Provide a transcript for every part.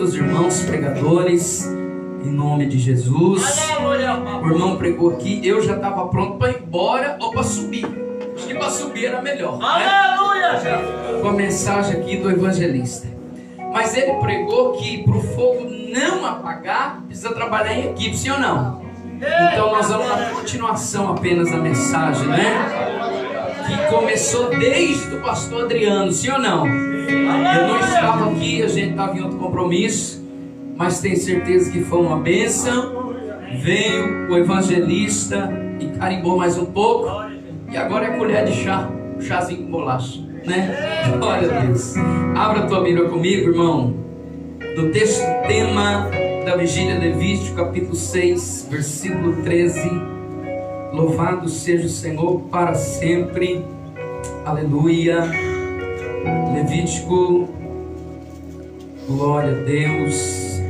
todos os irmãos pregadores, em nome de Jesus. O irmão pregou aqui, eu já estava pronto para ir embora ou para subir. Acho que para subir era melhor, né? Com a mensagem aqui do evangelista. Mas ele pregou que para o fogo não apagar, precisa trabalhar em equipe, sim ou não? Então nós vamos na continuação apenas da mensagem, né? Que começou desde o pastor Adriano, sim ou não? Eu não estava aqui, a gente estava em outro compromisso, mas tenho certeza que foi uma bênção. Veio o evangelista e carimbou mais um pouco, e agora é colher de chá, chazinho com bolacha, né? Glória a Deus. Abra a tua Bíblia comigo, irmão, do texto tema da vigília, Levítico capítulo 6, versículo 13. Louvado seja o Senhor para sempre, aleluia. Levítico, glória a Deus.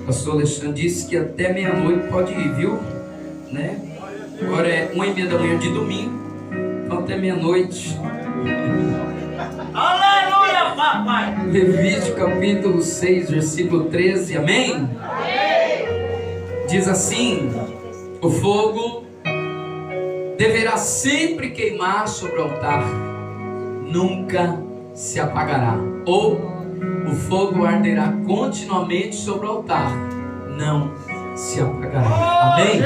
Pastor Alexandre disse que até meia-noite pode ir, viu? Né? Agora é 1h30 da manhã de domingo, então até meia-noite. Aleluia, papai! Levítico capítulo 6, versículo 13, amém? Amém. Diz assim: o fogo deverá sempre queimar sobre o altar, nunca se apagará. Ou o fogo arderá continuamente sobre o altar, não se apagará. Amém?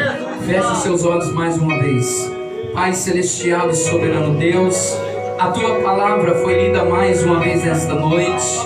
Feche seus olhos mais uma vez. Pai celestial e soberano Deus, a tua palavra foi lida mais uma vez esta noite,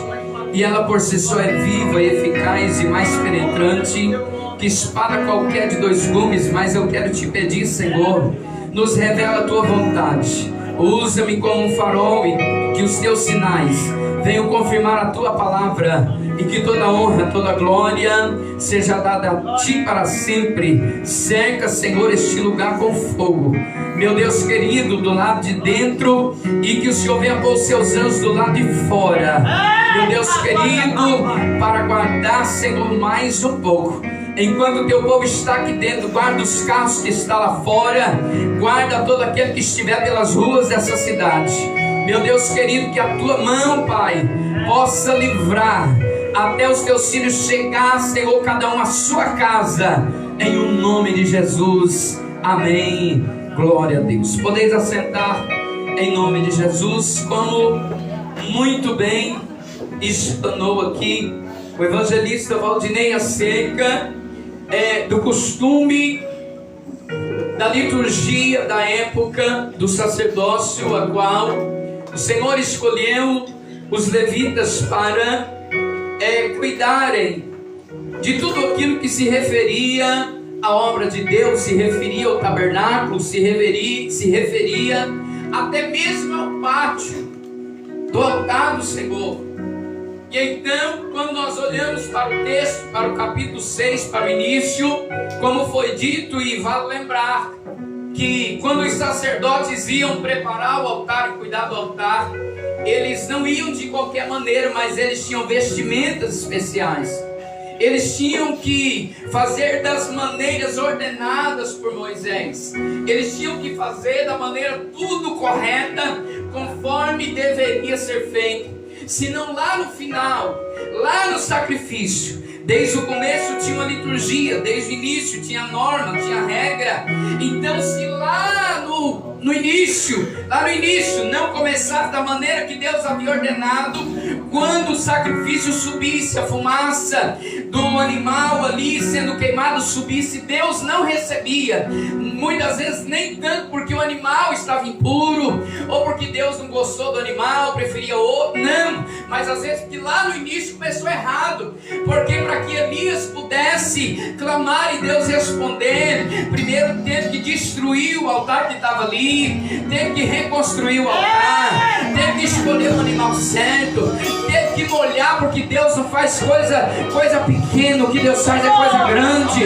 e ela por si só é viva e eficaz e mais penetrante que espada qualquer de dois gumes. Mas eu quero te pedir, Senhor, nos revela a tua vontade. Usa-me como um farol, e que os teus sinais venham confirmar a tua palavra, e que toda honra, toda glória seja dada a ti para sempre. Cerca, Senhor, este lugar com fogo, meu Deus querido, do lado de dentro, e que o Senhor venha pôr os seus anjos do lado de fora, meu Deus querido, para guardar, Senhor, mais um pouco. Enquanto o teu povo está aqui dentro, guarda os carros que estão lá fora, guarda todo aquele que estiver pelas ruas dessa cidade. Meu Deus querido, que a tua mão, Pai, possa livrar até os teus filhos chegar, Senhor, cada um à sua casa, em o nome de Jesus, amém. Glória a Deus. Podeis assentar em nome de Jesus. Como muito bem explanou aqui o evangelista Valdinei acerca do costume da liturgia da época do sacerdócio, a qual o Senhor escolheu os levitas para cuidarem de tudo aquilo que se referia à obra de Deus, se referia ao tabernáculo, se referia até mesmo ao pátio do altar do Senhor. E então, quando nós olhamos para o texto, para o capítulo 6, para o início, como foi dito, e vale lembrar que quando os sacerdotes iam preparar o altar e cuidar do altar, eles não iam de qualquer maneira, mas eles tinham vestimentas especiais. Eles tinham que fazer das maneiras ordenadas por Moisés. Eles tinham que fazer da maneira tudo correta, conforme deveria ser feito. Senão lá no final, lá no sacrifício, desde o começo tinha uma liturgia, desde o início tinha norma, tinha regra. Então se lá no início não começasse da maneira que Deus havia ordenado, quando o sacrifício subisse, a fumaça do animal ali sendo queimado subisse, Deus não recebia. Muitas vezes nem tanto porque o animal estava impuro, ou porque Deus não gostou do animal, preferia outro, não, mas às vezes porque lá no início começou errado, porque para que Elias pudesse clamar e Deus responder, primeiro teve que destruir o altar que estava ali, teve que reconstruir o altar, teve que escolher o animal certo, teve que molhar, porque Deus não faz coisa pequena, o que Deus faz é coisa grande.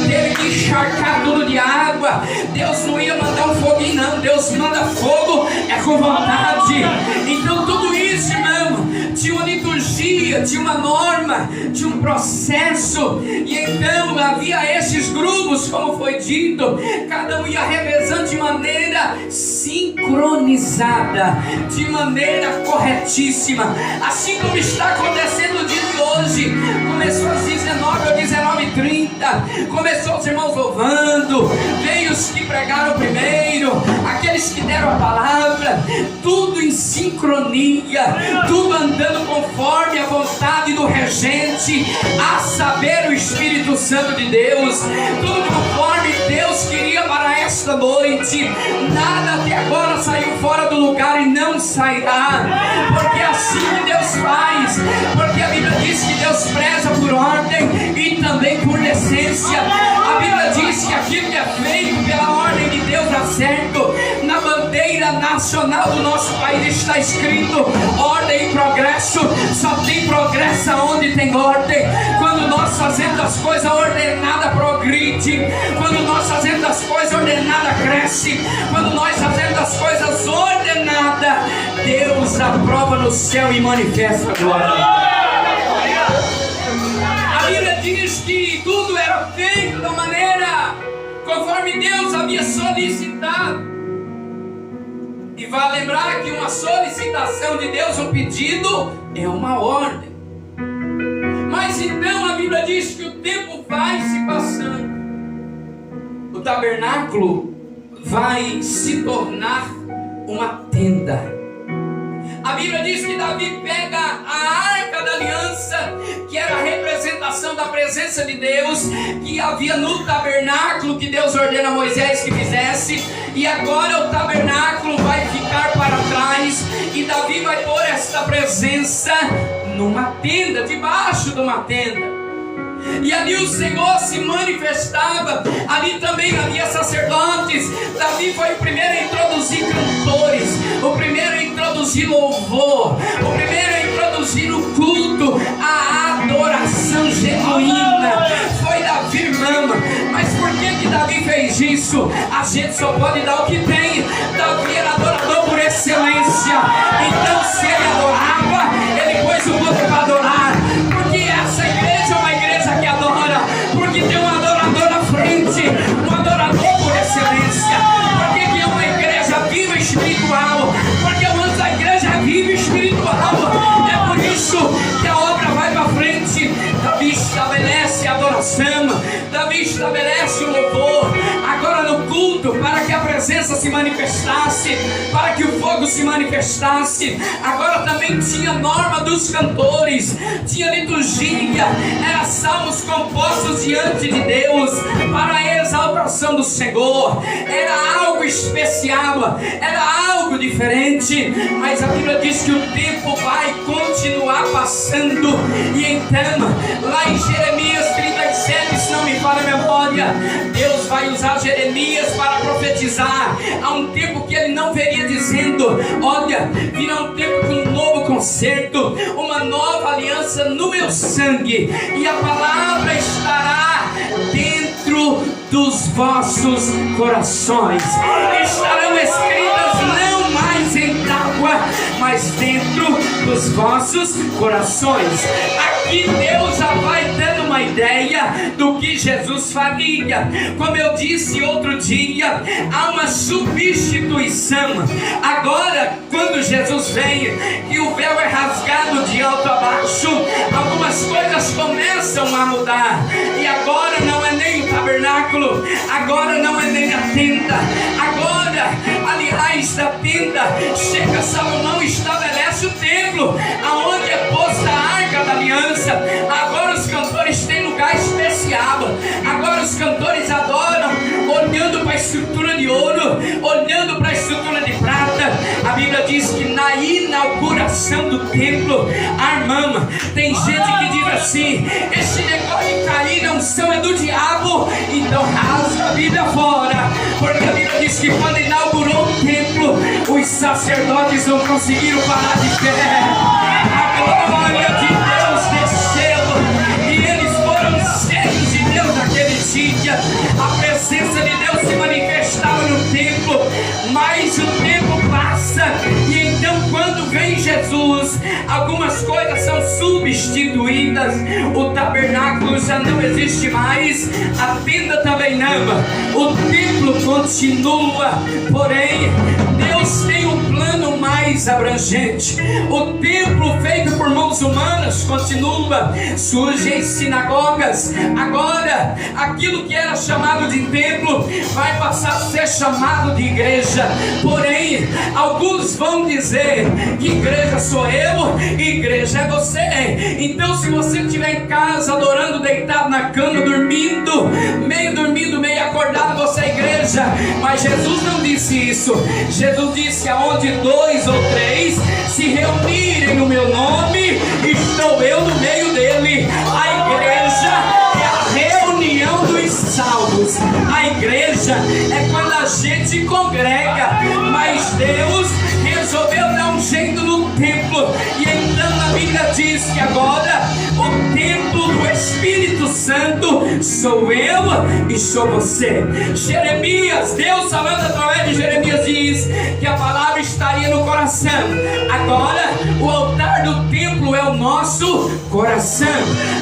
Teve que encharcar tudo de água. Deus não ia mandar um foguinho, não. Deus manda fogo, é com vontade. Então tudo isso, irmão, tinha uma liturgia, tinha uma norma, tinha um processo. E então havia esses grupos, como foi dito, cada um ia revezando de maneira sincronizada, de maneira corretíssima, assim como está acontecendo no dia de hoje. Começou às 19 ou 19h30. Começou os irmãos louvando. Veio os que pregaram primeiro, aqueles que deram a palavra. Tudo em sincronia, tudo andando conforme a vontade do regente, a saber, o Espírito Santo de Deus. Tudo conforme Deus queria para esta noite. Nada até agora saiu fora do lugar e não sairá, porque é assim que Deus faz, porque a Bíblia diz que Deus preza por ordem e também por decência. A Bíblia diz que aquilo que é feito pela ordem de Deus dá certo. Na bandeira nacional do nosso país está escrito ordem e progresso. Só tem progresso onde tem ordem. Quando nós fazemos as coisas ordenadas, progride. Quando nós fazemos as coisas ordenadas, cresce. Quando nós fazemos as coisas ordenadas, Deus aprova no céu e manifesta agora. A Bíblia diz que tudo era feito da maneira conforme Deus havia solicitado. E vai lembrar que uma solicitação de Deus, um pedido, é uma ordem. Mas então a Bíblia diz que o tempo vai se passando. O tabernáculo vai se tornar uma tenda. A Bíblia diz que Davi pega a arca da aliança, que era a representação da presença de Deus, que havia no tabernáculo, que Deus ordena a Moisés que fizesse, e agora o tabernáculo vai ficar para trás, e Davi vai pôr esta presença numa tenda, debaixo de uma tenda. E ali o Senhor se manifestava. Ali também havia sacerdotes. Davi foi o primeiro a introduzir cantores, o primeiro a introduzir louvor, o primeiro a introduzir o culto, a adoração genuína. Foi Davi, irmã. Mas por que Davi fez isso? A gente só pode dar o que tem. Davi era adorador por excelência. Então se ele adorava, ele pôs o povo para adorar. Porque essa igreja é uma igreja que adora, porque tem um adorador na frente, um adorador por excelência, porque é uma igreja viva e espiritual, porque a igreja é viva e espiritual. É por isso que a obra vai para frente. Davi estabelece a adoração, Davi estabelece o louvor. Agora no culto, para que a presença se manifestasse, para que o fogo se manifestasse, agora também tinha norma dos cantores, tinha liturgia, era salmos compostos diante de Deus, para a exaltação do Senhor. Era algo especial, era algo diferente. Mas a Bíblia diz que o tempo vai continuar passando. E então, lá em Jeremias 37, se não me falha a memória, Deus vai usar Jeremias para profetizar. Há um tempo que ele não veria dizendo: olha, virá um tempo com um novo concerto, uma nova aliança no meu sangue, e a palavra estará dentro dos vossos corações. Estarão escritas não mais em tábua, mas dentro dos vossos corações. Aqui Deus já vai dando uma ideia do que Jesus faria. Como eu disse outro dia, há uma substituição. Agora, quando Jesus vem e o véu é rasgado de alto a baixo, algumas coisas começam a mudar. E agora não é nem o tabernáculo, agora não é nem a tenda. Agora, aliás da tenda, chega Salomão e estabelece o templo, aonde é posta a arca da aliança. Agora os cantores têm lugar especial. Agora os cantores adoram olhando para a estrutura de ouro, olhando para a estrutura de prata. A Bíblia diz que na inauguração do templo, irmã, tem gente que diz assim: esse negócio de cair na unção é do diabo, então rasga a Bíblia fora. Porque a Bíblia diz que quando inaugurou o templo, os sacerdotes não conseguiram parar de pé. A glória de Deus desceu e eles foram cheios de Deus naquele dia. A presença de Deus se manifestava no templo. Mas o tempo passa e então quando vem Jesus, algumas coisas são substituídas. O tabernáculo já não existe mais, a tenda também não, o templo continua. Porém, Deus tem um plano mais mais abrangente. O templo feito por mãos humanas continua, surge em sinagogas. Agora, aquilo que era chamado de templo vai passar a ser chamado de igreja. Porém, alguns vão dizer que igreja sou eu, igreja é você. Então, se você estiver em casa adorando, deitado na cama, dormindo, meio acordado, você é igreja. Mas Jesus não disse isso. Jesus disse: aonde 2 ou 3 se reunirem no meu nome, estou eu no meio dele. A igreja é a reunião dos salvos. A igreja é quando a gente se congrega. Mas Deus resolveu dar um jeito no templo. E então a Bíblia diz que agora o templo do Espírito Santo sou eu e sou você. Jeremias, Deus falando através de Jeremias, diz que a palavra estaria no coração. Agora o altar do templo é o nosso coração.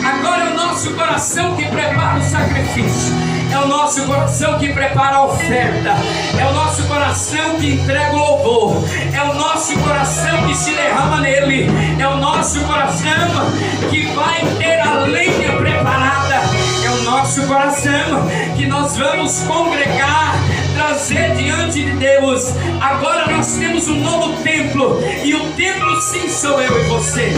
Agora é o nosso coração que prepara o sacrifício. É o nosso coração que prepara a oferta. É o nosso coração que entrega o louvor. É o nosso coração que se derrama nele. É o nosso coração que vai ter a lenha preparada. É o nosso coração que nós vamos congregar, trazer diante de Deus. Agora nós temos um novo templo. E o templo sim sou eu e você.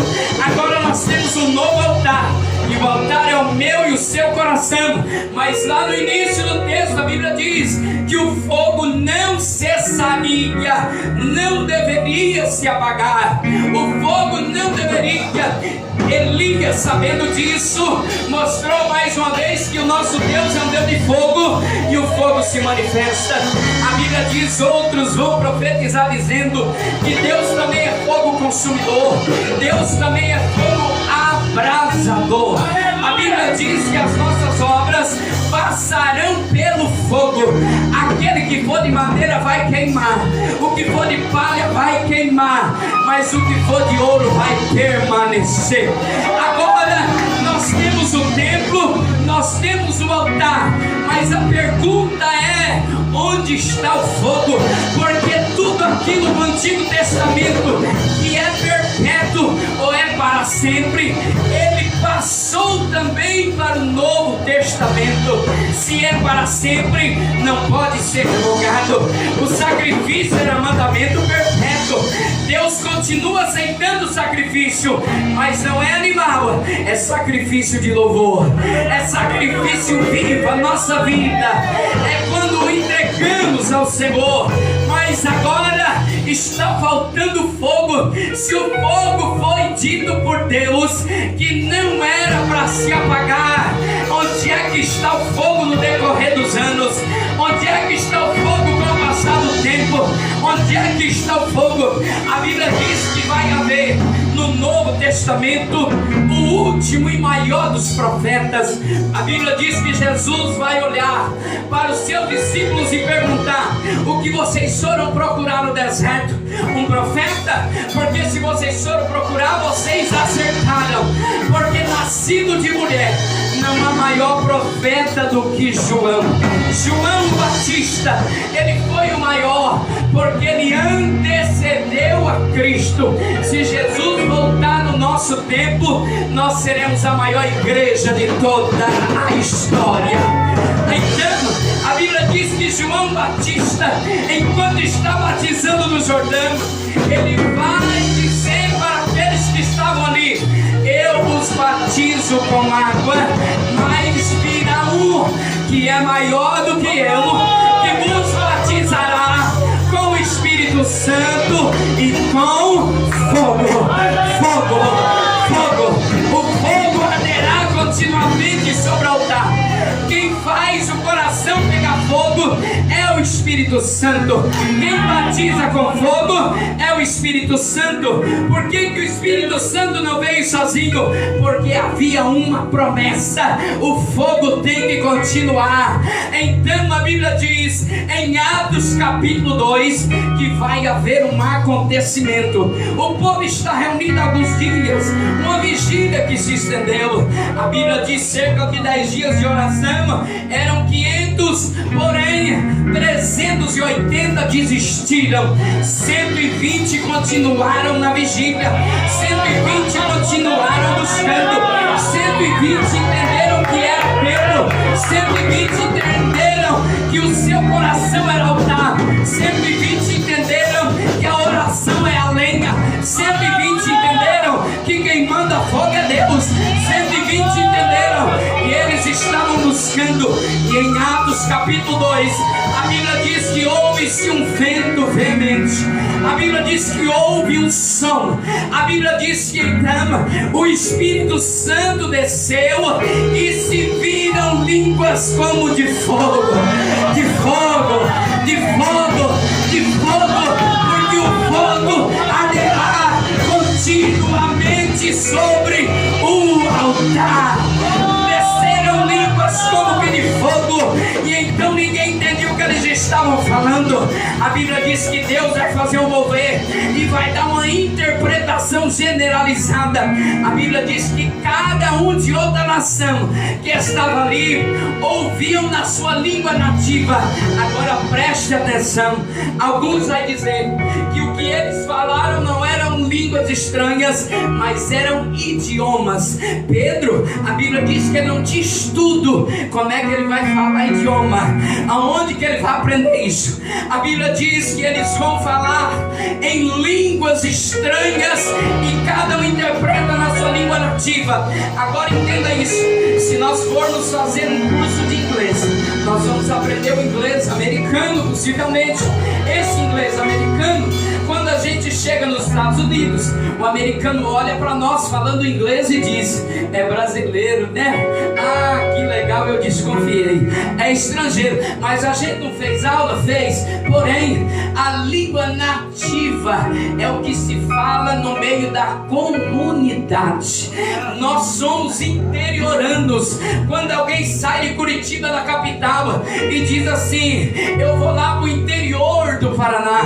Agora nós temos um novo altar. E o altar é o meu e o seu coração. Mas lá no início do texto a Bíblia diz que o fogo não cessaria, não deveria se apagar. O fogo não deveria. Elias, sabendo disso, mostrou mais uma vez que o nosso Deus é um Deus de fogo, e o fogo se manifesta. A Bíblia diz: outros vão profetizar dizendo que Deus também é fogo consumidor, Deus também é fogo abrasador. A Bíblia diz que as nossas obras passarão pelo fogo. Aquele que for de madeira vai queimar, o que for de palha vai queimar, mas o que for de ouro vai permanecer. Agora nós temos o templo, nós temos o altar, mas a pergunta é: onde está o fogo? Porque tudo aquilo no Antigo Testamento que é perpétuo ou é para sempre, ele passou também para o Novo Testamento. Se é para sempre, não pode ser revogado. O sacrifício era mandamento perpétuo. Deus continua aceitando o sacrifício, mas não é animal, é sacrifício de louvor, é sacrifício vivo. A nossa vida é quando o entregamos ao Senhor. Mas agora está faltando fogo. Se o fogo foi dito por Deus que não era para se apagar, onde é que está o fogo no decorrer dos anos? Onde é que está o fogo com o passar do tempo? Onde é que está o fogo? A Bíblia diz que vai haver no Novo Testamento o último e maior dos profetas. A Bíblia diz que Jesus vai olhar para os seus discípulos e perguntar: o que vocês foram procurar no deserto? Um profeta? Porque se vocês foram procurar, vocês acertaram. Porque nascido de mulher, não há maior profeta do que João. João Batista, ele foi o maior, porque ele antecedeu a Cristo. Se Jesus voltar no nosso tempo, nós seremos a maior igreja de toda a história. Então, a Bíblia diz que João Batista, enquanto está batizando no Jordão, ele vai dizer para aqueles que estavam ali: eu vos batizo com água, mas virá um que é maior do que eu, que vos batizará com o Espírito Santo e com fogo. Fogo, fogo. O fogo arderá continuamente sobre o altar. Quem faz o coração pegar fogo é o Espírito Santo. Quem batiza com fogo é o Espírito Santo. Por que o Espírito Santo não veio sozinho? Porque havia uma promessa: o fogo tem que continuar. Então a Bíblia diz em Atos capítulo 2 que vai haver um acontecimento. O povo está reunido há alguns dias, uma vigília que se estendeu. A Bíblia diz cerca de 10 dias de oração. Eram 500, porém 300 480 desistiram, 120 continuaram na vigília, 120 continuaram buscando, 120 entenderam que era Pedro, 120 entenderam que o seu coração era altar, 120 entenderam que a oração é a lenha, 120 entenderam que quem manda fogo é Deus, 120 entenderam e eles estavam buscando. E em Atos capítulo 2, a Bíblia diz que houve-se um vento veemente, a Bíblia diz que houve um som, a Bíblia diz que então o Espírito Santo desceu e se viram línguas como de fogo, de fogo, de fogo, de fogo, porque o fogo arderá continuamente sobre o altar. Desceram línguas como que de fogo, e então ninguém entendeu o que eles estavam falando. A Bíblia diz que Deus vai fazer um mover e vai dar uma interpretação generalizada. A Bíblia diz que cada um de outra nação que estava ali ouviam na sua língua nativa. Agora preste atenção, alguns vai dizer que o que eles falaram não eram línguas estranhas, mas eram idiomas. Pedro, a Bíblia diz que ele não tinha estudo. Como é que ele vai falar idioma? Aonde que ele vai aprender isso? A Bíblia diz que eles vão falar em línguas estranhas e cada um interpreta na sua língua nativa. Agora entenda isso, se nós formos fazer um curso de inglês, nós vamos aprender o inglês americano, possivelmente. Esse inglês americano, quando a gente chega nos Estados Unidos, o americano olha para nós falando inglês e diz: é brasileiro, né? Ah, que legal, eu desconfiei. É estrangeiro, mas a gente não fez aula? Fez. Porém, a língua nativa é o que se fala no meio da comunidade. Nós somos interioranos. Quando alguém sai de Curitiba, da capital, e diz assim: eu vou lá pro interior do Paraná,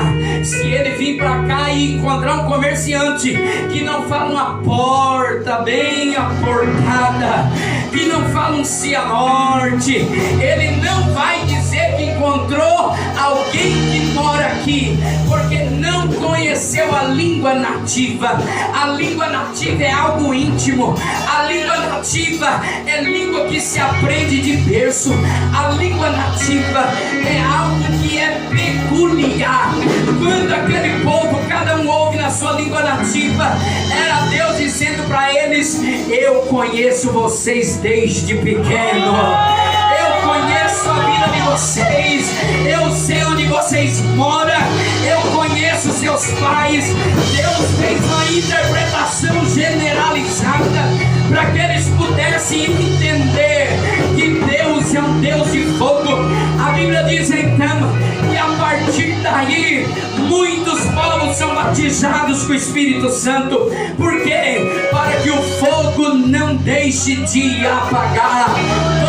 se ele vir para cá e encontrar um comerciante que não fala uma porta bem aportada, que não fala um cianorte, ele não vai dizer que encontrou alguém que mora aqui, porque não conheceu a língua nativa. A língua nativa é algo íntimo. A língua nativa é língua que se aprende de berço. A língua nativa é algo que é peculiar. Quando aquele povo, cada um ouve na sua língua nativa, era Deus dizendo para eles: eu conheço vocês desde pequeno, eu conheço a vida de vocês, eu sei onde vocês moram, eu conheço seus pais. Deus fez uma interpretação generalizada para que eles pudessem entender que Deus é um Deus de fogo. A Bíblia diz então que a partir daí muitos povos são batizados com o Espírito Santo. Por quê? Para que o fogo não deixe de apagar.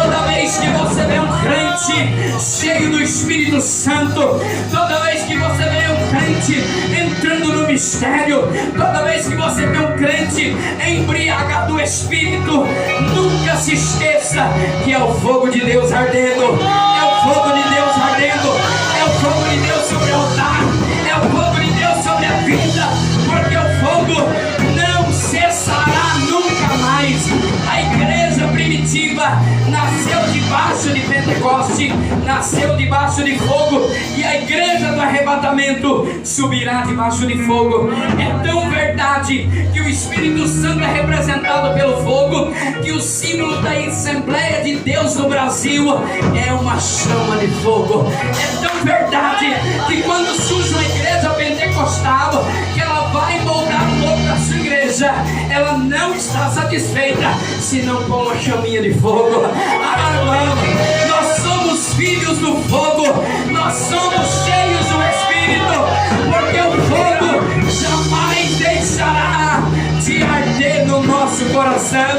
Toda vez que você vê um crente cheio do Espírito Santo, toda vez que você vê um crente entrando no mistério, toda vez que você vê um crente embriagado do Espírito, nunca se esqueça que é o fogo de Deus ardendo, é o fogo de Deus ardendo, é o fogo de Deus sobre o altar, é o fogo de Deus sobre a vida, porque o fogo não cessará nunca mais. A igreja primitiva nasceu debaixo de Pentecoste, nasceu debaixo de fogo, e a igreja do arrebatamento subirá debaixo de fogo. É tão verdade que o Espírito Santo é representado pelo fogo, que o símbolo da Assembleia de Deus no Brasil é uma chama de fogo. É tão verdade que quando surge uma igreja pentecostal, que ela vai moldar um novo da sua igreja, ela não está satisfeita se não põe uma chaminha de fogo. Nós somos filhos do fogo, nós somos cheios do Espírito, porque o fogo jamais deixará de arder no nosso coração.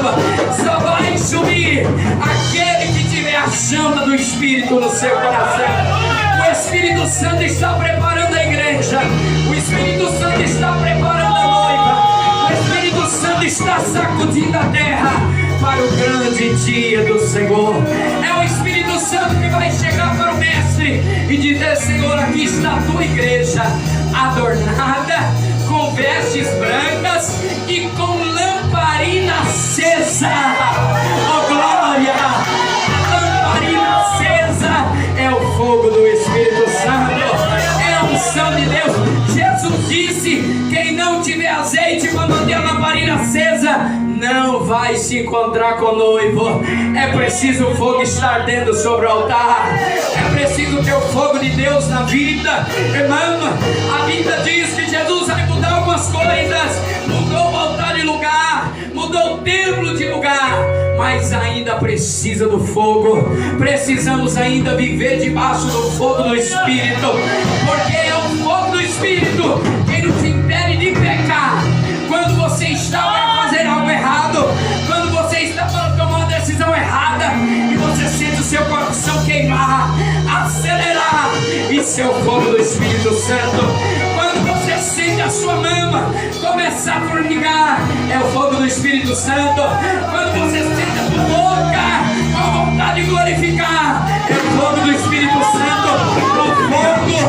Só vai subir aquele que tiver a chama do Espírito no seu coração. O Espírito Santo está preparando a igreja, o Espírito Santo está preparando a noiva, o Espírito Santo está sacudindo a terra para o grande dia do Senhor. É o Espírito Santo que vai chegar para o mestre e dizer: Senhor, aqui está a tua igreja, adornada com vestes brancas e com lamparina acesa. Oh glória! A lamparina acesa é o fogo do Espírito Santo, é a unção de Deus. Jesus disse: quem não tiver azeite para manter a lamparina acesa não vai se encontrar com o noivo. É preciso o fogo estar ardendo sobre o altar, é preciso ter o fogo de Deus na vida. Irmã, a Bíblia diz que Jesus vai mudar algumas coisas, mudou o altar de lugar, mudou o templo de lugar, mas ainda precisa do fogo. Precisamos ainda viver debaixo do fogo do Espírito, porque é o fogo do Espírito que nos impede de pecar. Quando você está para fazer algo errado, quando você está para tomar uma decisão errada e você sente o seu coração queimar, acelerar, isso é o fogo do Espírito Santo. Quando você sente a sua mama começar a formigar, é o fogo do Espírito Santo. Quando você sente a tua boca com vontade de glorificar, é o fogo do Espírito Santo. O fogo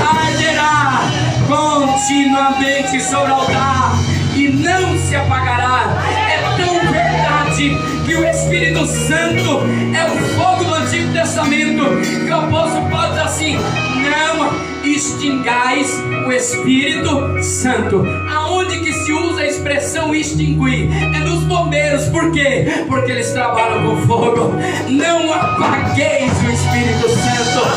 arderá continuamente sobre o altar e não se apagará. É tão verdade que o Espírito Santo é o fogo do Antigo Testamento, que o apóstolo Paulo diz assim: não extingais o Espírito Santo. Aonde que se usa a expressão extinguir? É nos bombeiros. Por quê? Porque eles trabalham com fogo. Não apagueis o Espírito Santo,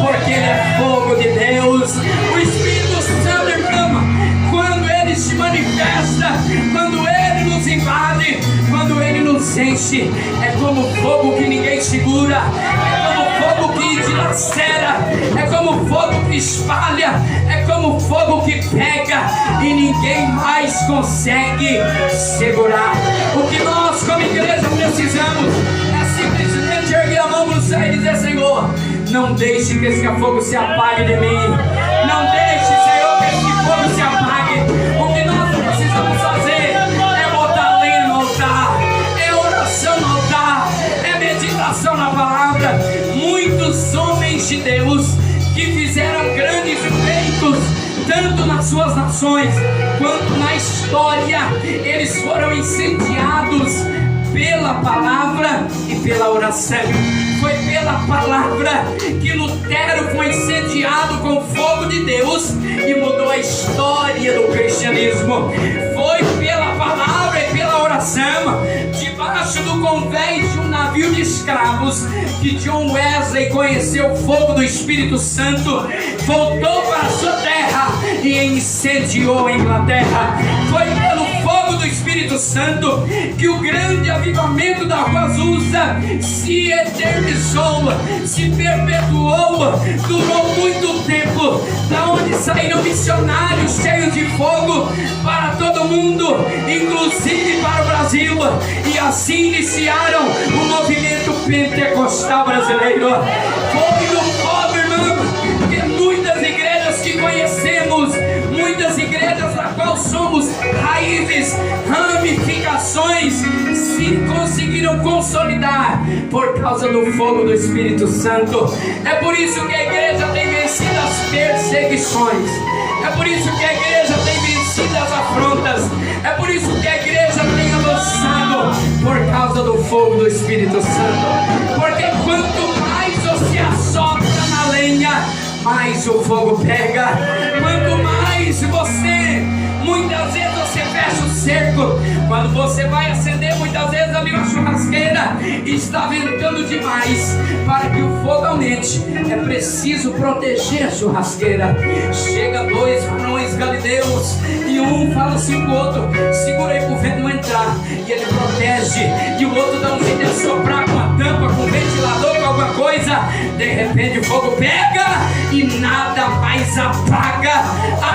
porque ele é fogo de Deus. O Espírito Santo, irmão, quando ele se manifesta, quando ele nos invade, quando ele nos enche, é como fogo que ninguém segura, é como fogo que dilacera, é como fogo que espalha, é como fogo que pega e ninguém mais consegue segurar. O que nós como igreja precisamos é simplesmente erguer a mão para o céu e dizer: Senhor, não deixe que esse fogo se apague de mim, não deixe, Senhor, que esse fogo se apague. O que nós precisamos fazer é botar lenha no altar, é oração no altar, é meditação na palavra. Muitos homens de Deus que fizeram grandes feitos, tanto nas suas nações quanto na história, eles foram incendiados pela palavra e pela oração. Foi pela palavra que Lutero foi incendiado com o fogo de Deus e mudou a história do cristianismo. Foi pela palavra e pela oração, debaixo do convés de um navio de escravos, que John Wesley conheceu o fogo do Espírito Santo, voltou para a sua terra e incendiou a Inglaterra. Foi pelo fogo do Espírito Santo que o grande avivamento da Rua Azusa se eternizou, se perpetuou, durou muito tempo, da onde saíram missionários cheios de fogo para todo mundo, inclusive para o Brasil, e assim iniciaram o movimento pentecostal brasileiro. Foi no fogo, irmão, que muitas igrejas que conhecemos, muitas igrejas na qual somos raízes, ramificações, se conseguiram consolidar por causa do fogo do Espírito Santo. É por isso que a igreja tem vencido as perseguições, é por isso que a igreja tem vencido as afrontas, é por isso que a igreja tem avançado, por causa do fogo do Espírito Santo. Porque quanto mais você assopra na lenha, mais o fogo pega. Quanto mais você, muitas vezes você fecha o cerco. Quando você vai acender, muitas vezes ali uma churrasqueira está ventando demais. Para que o fogo aumente, é preciso proteger a churrasqueira. Chega dois varões galileus e um fala assim pro outro: segura aí pro vento não entrar. E ele protege, e o outro dá um jeito de soprar com a tampa, com o ventilador, com alguma coisa. De repente o fogo pega e nada mais apaga.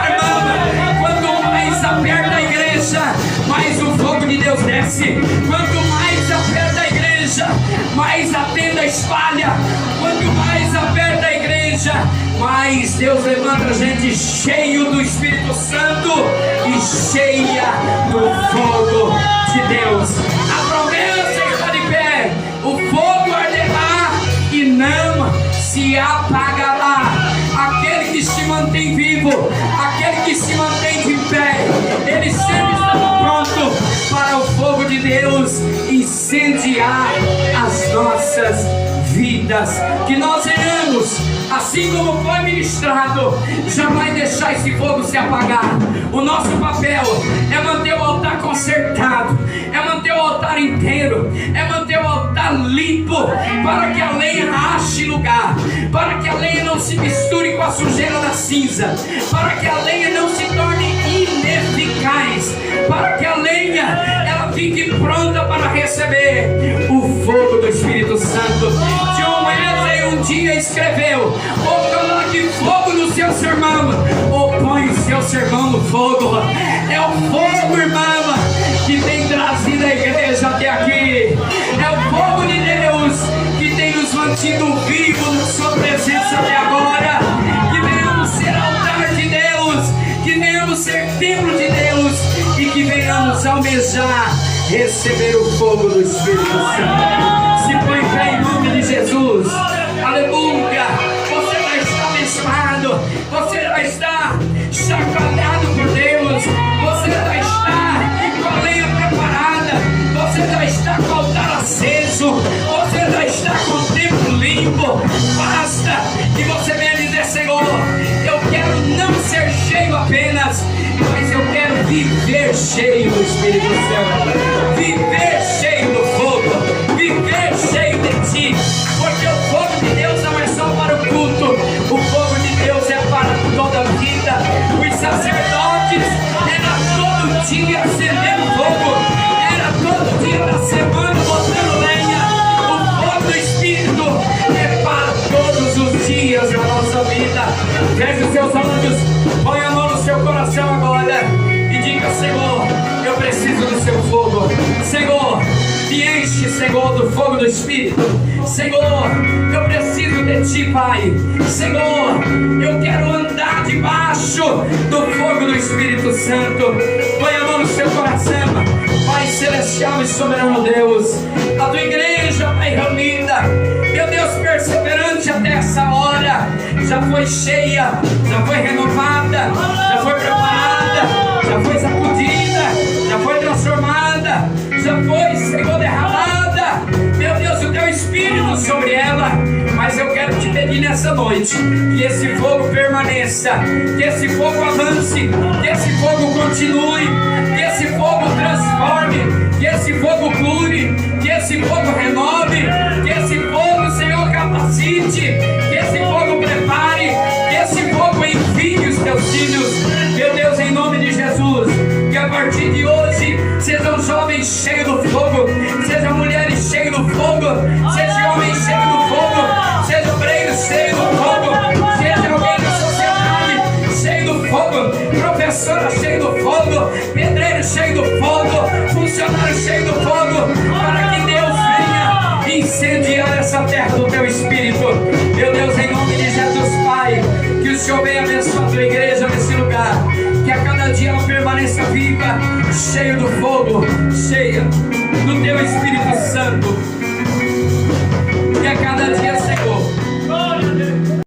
Irmã, quanto mais aperta a igreja, mais o fogo de Deus desce. Quanto mais aperta a igreja, mais a tenda espalha. Quanto mais aperta a igreja, mais Deus levanta a gente cheio do Espírito Santo e cheia do fogo de Deus. A promessa está nossas vidas. Que nós venhamos, assim como foi ministrado, jamais deixar esse fogo se apagar. O nosso papel é manter o altar consertado, é manter o altar inteiro, é manter o altar limpo, para que a lenha ache lugar, para que a lenha não se misture com a sujeira da cinza, para que a lenha não se torne ineficaz, para que a lenha ela fique pronta para receber o fogo do Espírito Santo. John Wesley um dia escreveu: ou coloque fogo no seu sermão, ou põe o seu sermão no fogo. É o fogo, irmã, que tem trazido a igreja até aqui. É o fogo de Deus que tem nos mantido vivos na sua presença até agora. Que venhamos ser altar de Deus, que venhamos ser templo de Deus, e que venhamos almejar receber o fogo do Espírito Santo. Se põe fé em nome de Jesus. Aleluia. Você vai estar abençoado, você vai estar chacoalhado por Deus, você vai estar com a lenha preparada, você vai estar com o altar aceso, você vai estar com o templo limpo. Basta que você venha dizer: Senhor, eu quero não ser cheio apenas, mas eu quero viver cheio do Espírito Santo, viver cheio do fogo, viver cheio de Ti, porque o fogo de Deus não é só para o culto, o fogo de Deus é para toda a vida. Os sacerdotes era todo dia acendendo fogo, era todo dia da semana botando lenha. O fogo do Espírito é para todos os dias da nossa vida. Feche os seus olhos, põe a mão no seu coração agora e diga: Senhor, eu preciso do seu fogo. Senhor, me enche, Senhor, do fogo do Espírito. Senhor, eu preciso de Ti, Pai. Senhor, eu quero andar debaixo do fogo do Espírito Santo. Põe a mão no seu coração. Pai celestial e soberano Deus, a Tua igreja, Pai, reunida, meu Deus, perseverante até essa hora, já foi cheia, já foi renovada, já foi preparada, já foi sacudida, já foi transformada, já foi, Senhor, derramada, meu Deus, o Teu Espírito sobre ela. Mas eu quero Te pedir nessa noite que esse fogo permaneça, que esse fogo avance, que esse fogo continue, que esse fogo transforme, que esse fogo cure, que esse fogo renove, que esse fogo, Senhor, capacite, que esse fogo prepare, que esse fogo envie os Teus filhos. Meu Deus, em nome de Jesus, que a partir de hoje sejam jovens cheios do fogo, sejam mulheres cheias do fogo, sejam homens cheios do fogo, sejam obreiros cheios do fogo, seja alguém da sociedade cheio do fogo, professora cheio do fogo, pedreiro cheio do fogo, funcionário cheio do fogo, para que Deus venha incendiar essa terra do Teu Espírito. Meu Deus, em nome de Jesus, Pai, que o Senhor venha abençoar a Tua igreja nesse lugar, que a cada dia ela permaneça viva, cheia do fogo, cheia do Teu Espírito Santo, que a cada dia